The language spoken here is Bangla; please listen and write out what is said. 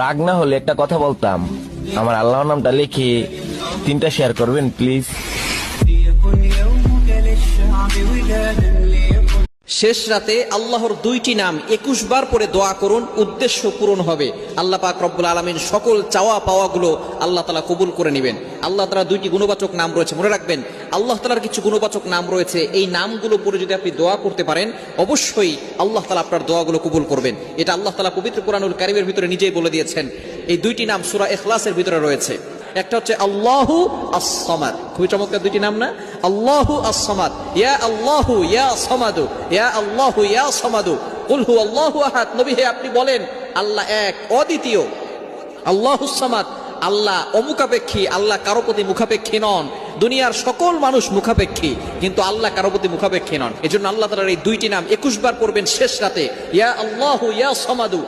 রাগ না হলে একটা কথা বলতাম, আমার আল্লাহর নামটা লিখে 3টা শেয়ার করবেন প্লিজ। শেষ রাতে আল্লাহর 2টি নাম 21 বার পরে দোয়া করুন, উদ্দেশ্য পূরণ হবে। আল্লাহ পাক রব্বুল আলামিন সকল চাওয়া পাওয়াগুলো আল্লাহ তাআলা কবুল করে নেবেন। আল্লাহ তাআলার 2টি গুণবাচক নাম রয়েছে, মনে রাখবেন আল্লাহ তাআলার কিছু গুণবাচক নাম রয়েছে, এই নামগুলো পরে যদি আপনি দোয়া করতে পারেন অবশ্যই আল্লাহ তাআলা আপনার দোয়াগুলো কবুল করবেন। এটা আল্লাহ তাআলা পবিত্র কোরআনুল কারীমের ভিতরে নিজেই বলে দিয়েছেন। এই 2টি নাম সূরা ইখলাসের ভিতরে রয়েছে। একটা হচ্ছে আল্লাহু আস-সামাদ, খুবই চমৎকার 2টি নাম না? আল্লাহু আস-সামাদ, ইয়া আল্লাহু ইয়া সামাদু, ইয়া আল্লাহু ইয়া সামাদু, কুল হুয়াল্লাহু আহাদ। নবী হে আপনি বলেন আল্লাহ এক, অদ্বিতীয়। আল্লাহুস সামাদ, আল্লাহ অমুখাপেক্ষী, আল্লাহ কারো প্রতি মুখাপেক্ষী নন। দুনিয়ার সকল মানুষ মুখাপেক্ষী, কিন্তু আল্লাহ কারো প্রতি মুখাপেক্ষী নন। এজন্য আল্লাহ তাআলার এই 2টি নাম 21 বার পড়বেন শেষ রাতে, ইয়া আল্লাহু ইয়া সামাদু।